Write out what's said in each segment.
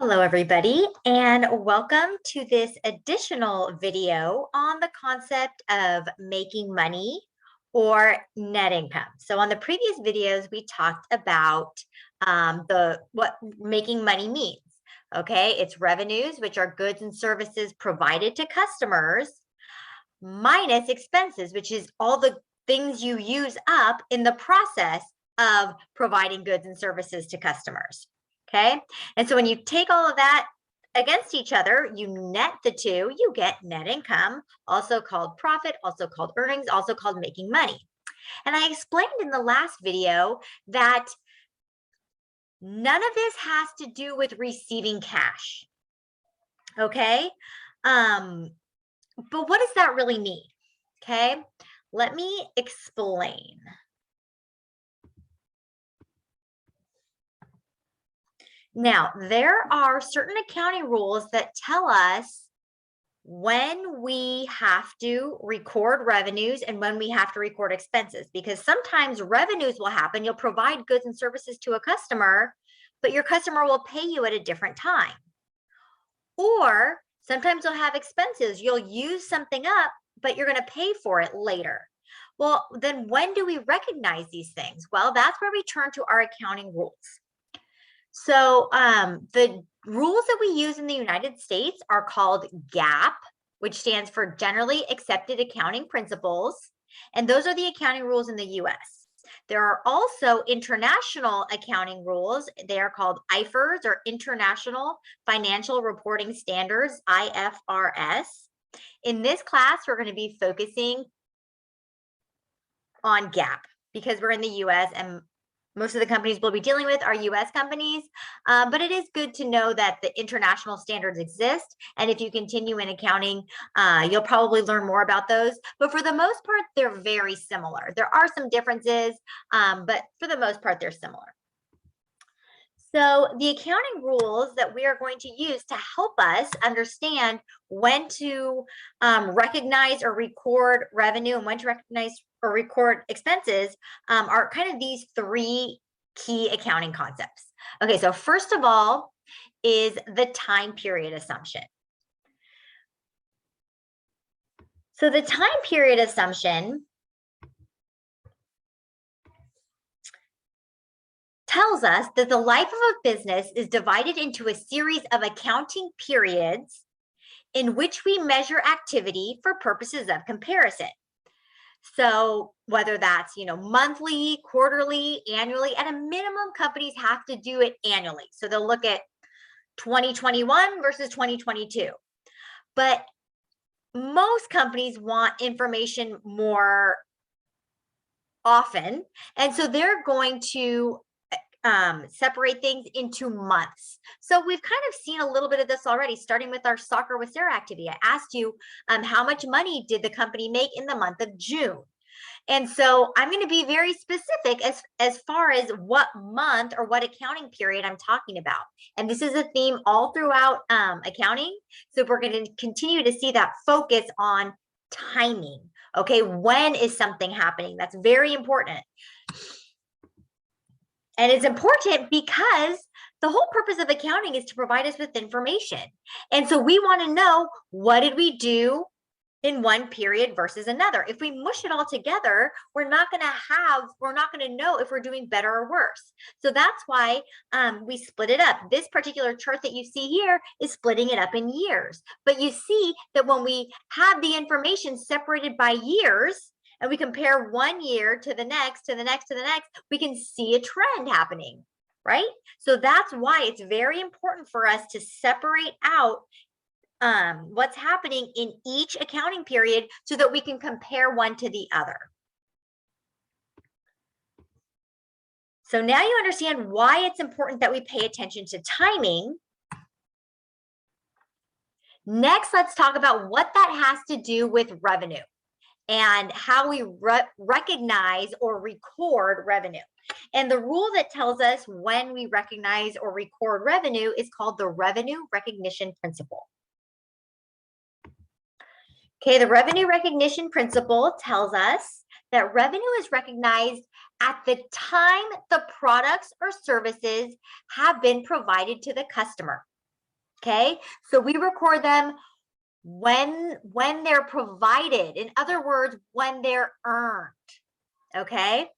Hello, everybody, and welcome to this additional video on the concept of making money or net income. So on the previous videos, we talked about what making money means. Okay, it's revenues, which are goods and services provided to customers, minus expenses, which is all the things you use up in the process of providing goods and services to customers. Okay. And so when you take all of that against each other, you net the two, you get net income, also called profit, also called earnings, also called making money. And I explained in the last video that none of this has to do with receiving cash. Okay. But what does that really mean? Okay. Let me explain. Now, there are certain accounting rules that tell us when we have to record revenues and when we have to record expenses, because sometimes revenues will happen. You'll provide goods and services to a customer, but your customer will pay you at a different time. Or sometimes you'll have expenses. You'll use something up, but you're going to pay for it later. Well, then when do we recognize these things? Well, that's where we turn to our accounting rules. So the rules that we use in the United States are called GAAP, which stands for Generally Accepted Accounting Principles. And those are the accounting rules in the US. There are also international accounting rules. They are called IFRS, or International Financial Reporting Standards, IFRS. In this class, we're going to be focusing on GAAP because we're in the US and most of the companies we'll be dealing with are US companies, but it is good to know that the international standards exist. And if you continue in accounting, you'll probably learn more about those. But for the most part, they're very similar. There are some differences, but for the most part, they're similar. So the accounting rules that we are going to use to help us understand when to recognize or record revenue and when to recognize or record expenses are kind of these three key accounting concepts. Okay, so first of all is the time period assumption. So the time period assumption tells us that the life of a business is divided into a series of accounting periods in which we measure activity for purposes of comparison. So whether that's, monthly, quarterly, annually, at a minimum, companies have to do it annually. So they'll look at 2021 versus 2022. But most companies want information more often. And so they're going to separate things into months. So we've kind of seen a little bit of this already, starting with our Soccer with Sarah activity. I asked you, how much money did the company make in the month of June? And so I'm going to be very specific as far as what month or what accounting period I'm talking about. And this is a theme all throughout accounting. So we're going to continue to see that focus on timing. Okay, when is something happening? That's very important. And it's important because the whole purpose of accounting is to provide us with information. And so we want to know, what did we do in one period versus another? If we mush it all together, we're not going to know if we're doing better or worse. So that's why we split it up. This particular chart that you see here is splitting it up in years. But you see that when we have the information separated by years, and we compare one year to the next, to the next, to the next, we can see a trend happening, right? So that's why it's very important for us to separate out what's happening in each accounting period so that we can compare one to the other. So now you understand why it's important that we pay attention to timing. Next, let's talk about what that has to do with revenue and how we recognize or record revenue. And the rule that tells us when we recognize or record revenue is called the revenue recognition principle. Okay, the revenue recognition principle tells us that revenue is recognized at the time the products or services have been provided to the customer. Okay, so we record them when they're provided. In other words, when they're earned. Okay,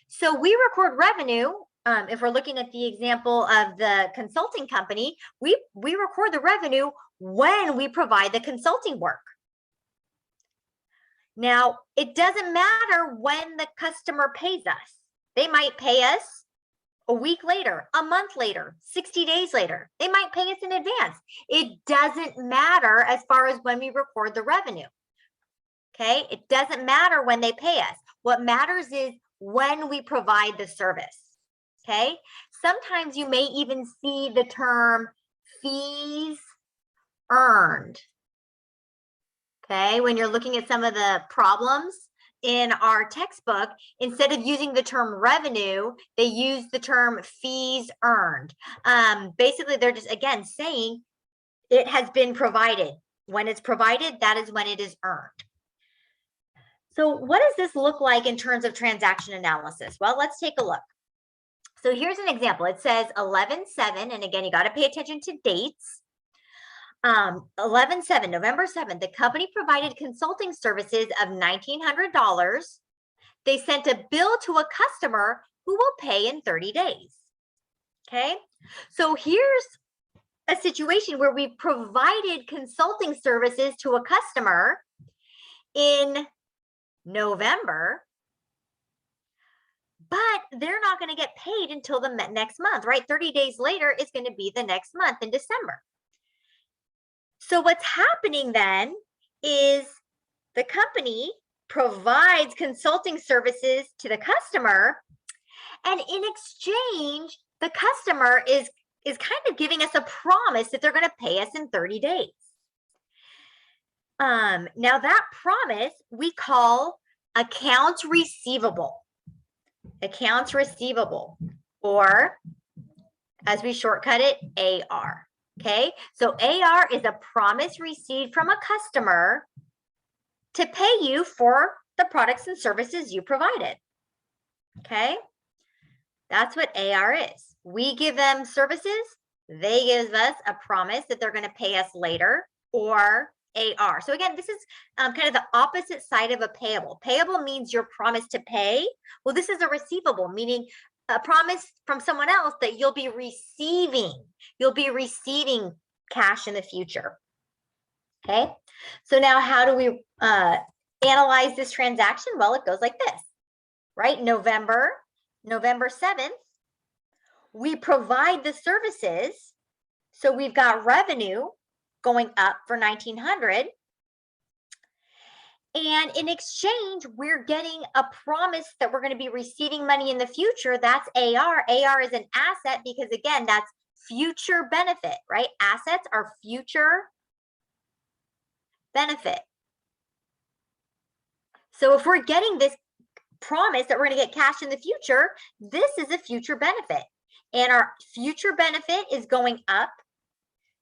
so we record revenue. If we're looking at the example of the consulting company, we record the revenue when we provide the consulting work. Now, it doesn't matter when the customer pays us. They might pay us a week later, a month later, 60 days later. They might pay us in advance. It doesn't matter as far as when we record the revenue. Okay, it doesn't matter when they pay us. What matters is when we provide the service. Okay, sometimes you may even see the term fees earned. Okay, when you're looking at some of the problems in our textbook, instead of using the term revenue, they use the term fees earned. Basically, they're just, again, saying it has been provided. When it's provided, that is when it is earned. So what does this look like in terms of transaction analysis? Well, let's take a look. So here's an example. It says 11/7, and again, you got to pay attention to dates. 11/7, November 7th, the company provided consulting services of $1,900. They sent a bill to a customer who will pay in 30 days. Okay, so here's a situation where we provided consulting services to a customer in November, but they're not going to get paid until the next month, right? 30 days later is going to be the next month in December. So what's happening then is the company provides consulting services to the customer, and in exchange, the customer is kind of giving us a promise that they're going to pay us in 30 days. Now that promise we call accounts receivable. Accounts receivable, or as we shortcut it, AR. Okay, so AR is a promise received from a customer to pay you for the products and services you provided. Okay, that's what AR is. We give them services, they give us a promise that they're going to pay us later, or AR. So again, this is kind of the opposite side of a payable. Payable means your promise to pay. Well, this is a receivable, meaning a promise from someone else that you'll be receiving. You'll be receiving cash in the future. Okay, so now how do we analyze this transaction? Well, it goes like this, right? November 7th, we provide the services. So we've got revenue going up for 1,900. And in exchange, we're getting a promise that we're going to be receiving money in the future. That's AR. AR is an asset because, again, that's future benefit, right? Assets are future benefit. So if we're getting this promise that we're going to get cash in the future, this is a future benefit. And our future benefit is going up.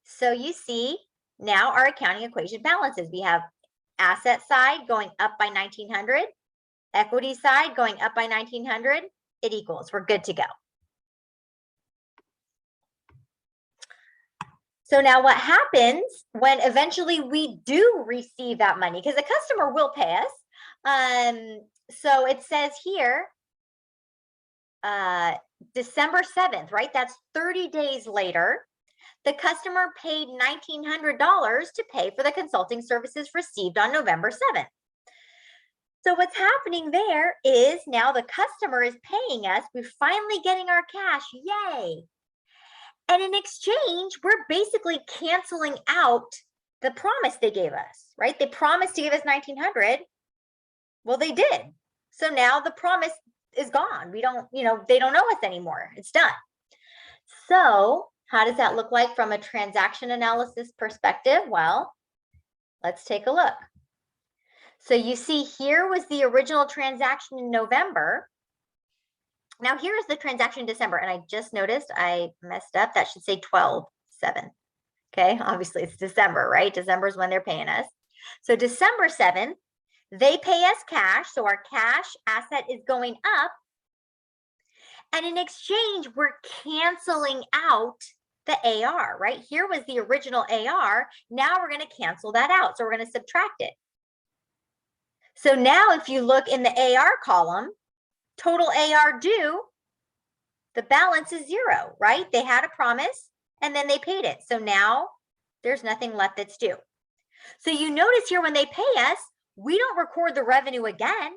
So you see now our accounting equation balances. We have asset side going up by 1,900, equity side going up by 1,900, it equals, we're good to go. So now what happens when eventually we do receive that money, because the customer will pay us. So it says here, December 7th, right? That's 30 days later. The customer paid $1,900 to pay for the consulting services received on November 7th. So what's happening there is now the customer is paying us. We're finally getting our cash. Yay. And in exchange, we're basically canceling out the promise they gave us, right? They promised to give us $1,900. Well, they did. So now the promise is gone. We don't, they don't owe us anymore. It's done. So how does that look like from a transaction analysis perspective? Well, let's take a look. So you see here was the original transaction in November. Now here is the transaction in December, and I just noticed I messed up. That should say 12/7. Okay, obviously it's December, right? December is when they're paying us. So December 7th, they pay us cash. So our cash asset is going up. And in exchange, we're canceling out the AR, right? Here was the original AR. Now we're going to cancel that out. So we're going to subtract it. So now if you look in the AR column, total AR due, the balance is 0, right? They had a promise and then they paid it. So now there's nothing left that's due. So you notice here when they pay us, we don't record the revenue again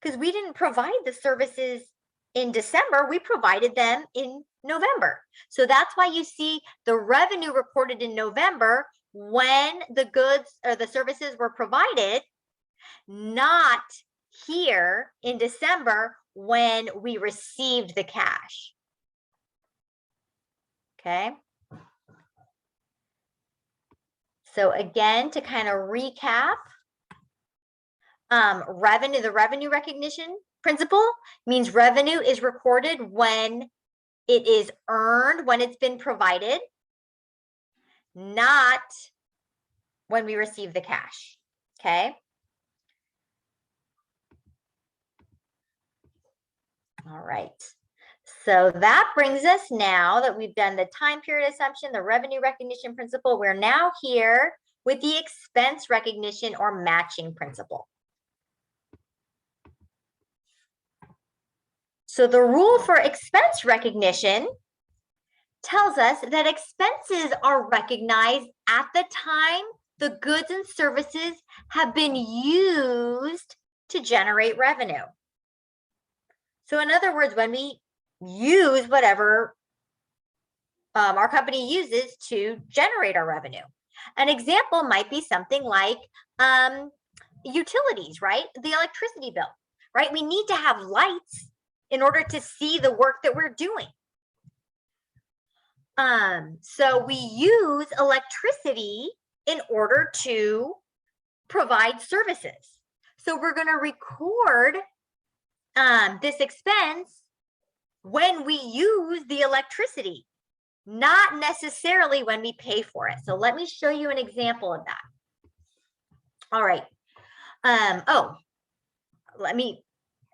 because we didn't provide the services in December. We provided them in November. So that's why you see the revenue recorded in November when the goods or the services were provided, not here in December when we received the cash. Okay. So again, to kind of recap, the revenue recognition principle means revenue is recorded when it is earned, when it's been provided, not when we receive the cash. Okay. All right. So that brings us, now that we've done the time period assumption, the revenue recognition principle, we're now here with the expense recognition or matching principle. So the rule for expense recognition tells us that expenses are recognized at the time the goods and services have been used to generate revenue. So in other words, when we use whatever our company uses to generate our revenue. An example might be something like utilities, right? The electricity bill, right? We need to have lights in order to see the work that we're doing. So we use electricity in order to provide services. So we're going to record this expense when we use the electricity, not necessarily when we pay for it. So let me show you an example of that. All right. Let me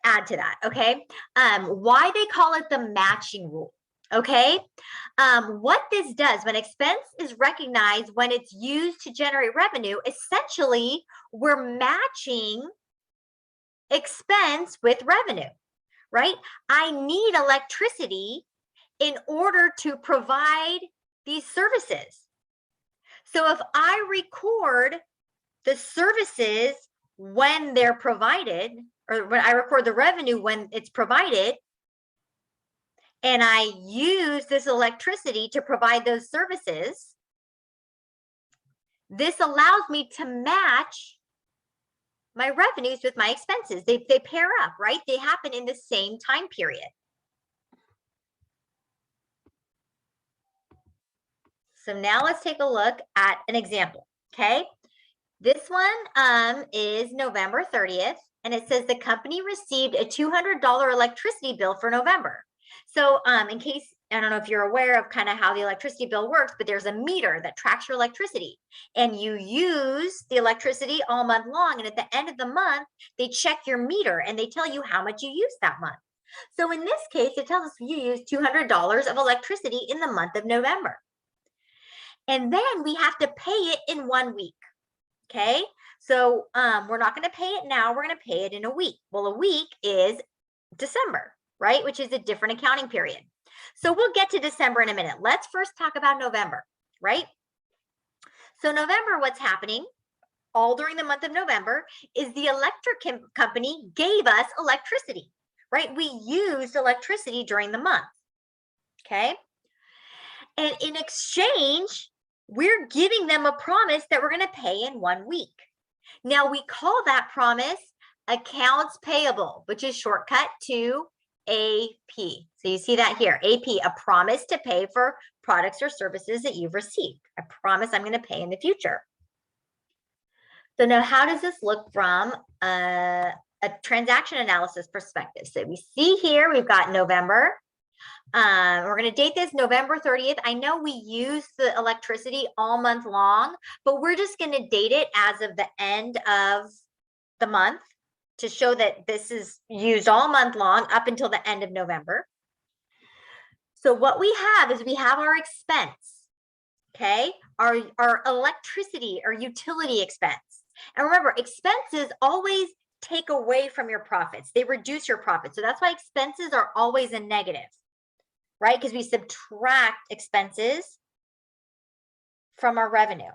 add to that. Okay. Why they call it the matching rule. Okay. What this does, when expense is recognized when it's used to generate revenue, essentially we're matching expense with revenue, right? I need electricity in order to provide these services. So if I record the services when they're provided, or when I record the revenue when it's provided, and I use this electricity to provide those services, this allows me to match my revenues with my expenses. They pair up, right? They happen in the same time period. So now let's take a look at an example, okay? This one is November 30th, and it says the company received a $200 electricity bill for November. So in case, I don't know if you're aware of kind of how the electricity bill works, but there's a meter that tracks your electricity, and you use the electricity all month long. And at the end of the month, they check your meter and they tell you how much you used that month. So in this case, it tells us you used $200 of electricity in the month of November. And then we have to pay it in 1 week. Okay, so we're not going to pay it now. We're going to pay it in a week. Well, a week is December, right? Which is a different accounting period. So we'll get to December in a minute. Let's first talk about November, right? So November, what's happening all during the month of November is the electric company gave us electricity, right? We used electricity during the month, okay? And in exchange, we're giving them a promise that we're going to pay in 1 week. Now we call that promise accounts payable, which is shortcut to AP. So you see that here, AP, a promise to pay for products or services that you've received. I promise I'm going to pay in the future. So now how does this look from a transaction analysis perspective? So we see here, we've got November. We're going to date this November 30th. I know we use the electricity all month long, but we're just going to date it as of the end of the month to show that this is used all month long up until the end of November. So what we have is we have our expense. okay? Our electricity or utility expense. And remember, expenses always take away from your profits. They reduce your profits. So that's why expenses are always a negative, right? Because we subtract expenses from our revenue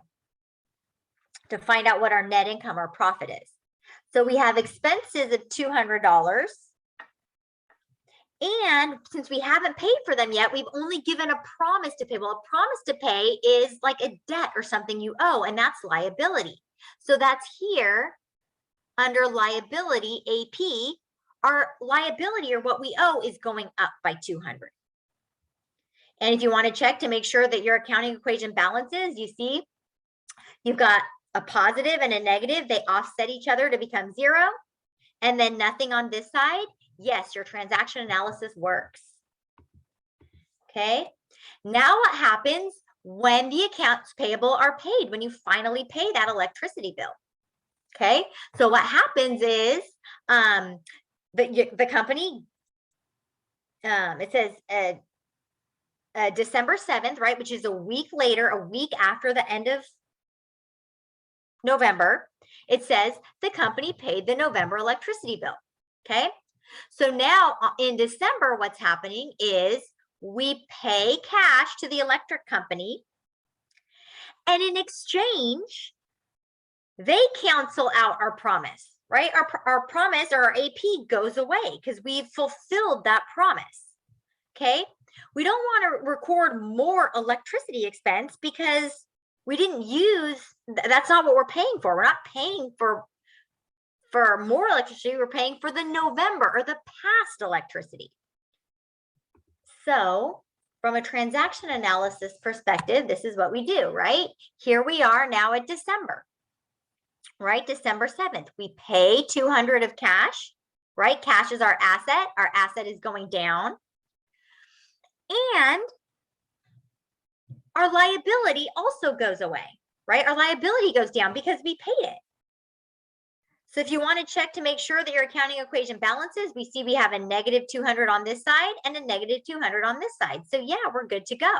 to find out what our net income or profit is. So we have expenses of $200. And since we haven't paid for them yet, we've only given a promise to pay. Well, a promise to pay is like a debt or something you owe, and that's liability. So that's here under liability, AP, our liability or what we owe is going up by 200. And if you want to check to make sure that your accounting equation balances, you see you've got a positive and a negative. They offset each other to become 0. And then nothing on this side. Yes, your transaction analysis works. Okay. Now what happens when the accounts payable are paid, when you finally pay that electricity bill? Okay. So what happens is the company, it says December 7th, right, which is a week later, a week after the end of November, it says the company paid the November electricity bill. Okay. So now in December, what's happening is we pay cash to the electric company, and in exchange, they cancel out our promise, right? Our promise or our AP goes away because we've fulfilled that promise. Okay. We don't want to record more electricity expense because we didn't use, that's not what we're paying for. We're not paying for more electricity. We're paying for the November or the past electricity. So from a transaction analysis perspective, this is what we do, right? Here we are now at December, right? December 7th, we pay 200 of cash, right? Cash is our asset. Our asset is going down. And our liability also goes away, right? Our liability goes down because we paid it. So if you want to check to make sure that your accounting equation balances, we see we have a negative 200 on this side and a negative 200 on this side. So yeah, we're good to go.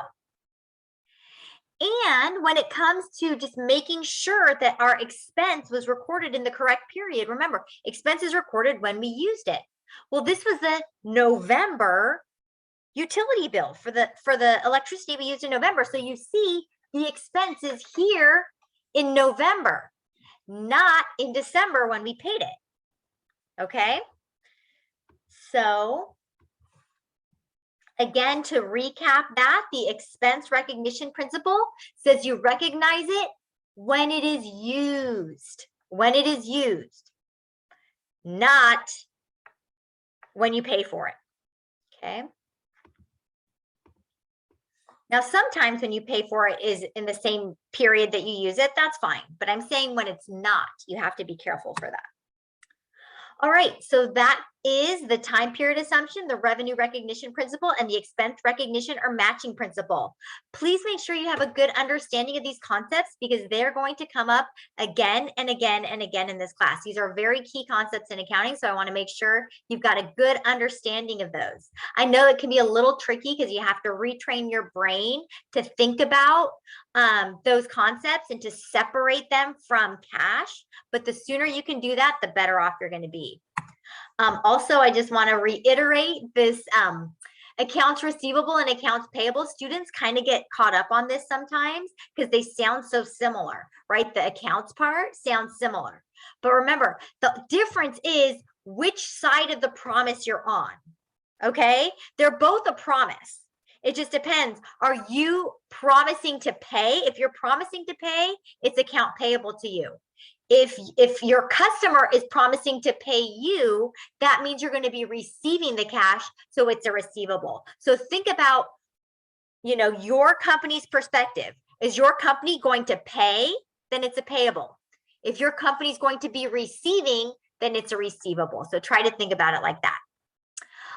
And when it comes to just making sure that our expense was recorded in the correct period, remember, expense is recorded when we used it. Well, this was the November utility bill for the electricity we used in November. So you see the expenses here in November, not in December when we paid it. Okay. So again, to recap that, the expense recognition principle says you recognize it when it is used, not when you pay for it. Okay. Now, sometimes when you pay for it is in the same period that you use it, that's fine. But I'm saying when it's not, you have to be careful for that. All right, so that is the time period assumption, the revenue recognition principle, and the expense recognition or matching principle. Please make sure you have a good understanding of these concepts because they're going to come up again and again and again in this class. These are very key concepts in accounting, so I want to make sure you've got a good understanding of those. I know it can be a little tricky because you have to retrain your brain to think about those concepts and to separate them from cash, but the sooner you can do that, the better off you're going to be. Also, I just want to reiterate this accounts receivable and accounts payable. Students kind of get caught up on this sometimes because they sound so similar, right? The accounts part sounds similar. But remember, the difference is which side of the promise you're on, okay? They're both a promise. It just depends. Are you promising to pay? If you're promising to pay, it's account payable to you. If your customer is promising to pay you, that means you're going to be receiving the cash, so it's a receivable. So think about, your company's perspective. Is your company going to pay? Then it's a payable. If your company's going to be receiving, then it's a receivable. So try to think about it like that.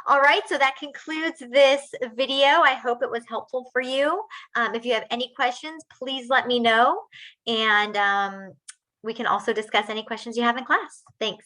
All right, so that concludes this video. I hope it was helpful for you. If you have any questions, please let me know. And we can also discuss any questions you have in class. Thanks.